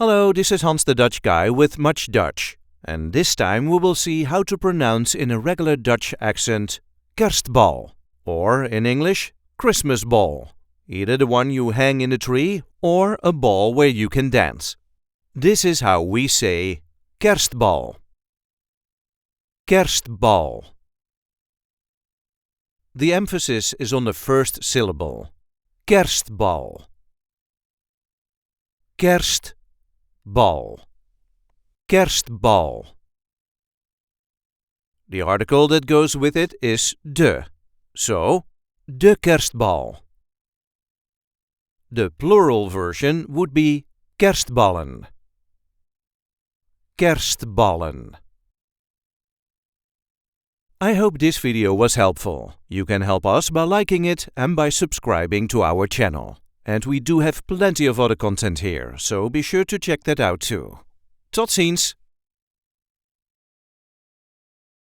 Hello, this is Hans the Dutch guy with Much Dutch. And this time we will see how to pronounce in a regular Dutch accent Kerstbal, or in English, Christmas ball. Either the one you hang in a tree or a ball where you can dance. This is how we say Kerstbal. Kerstbal. The emphasis is on the first syllable. Kerstbal. Kerstbal. Kerstbal. The article that goes with it is de. So, de Kerstbal. The plural version would be Kerstballen. Kerstballen. I hope this video was helpful. You can help us by liking it and by subscribing to our channel. And we do have plenty of other content here, so be sure to check that out too. Tot ziens!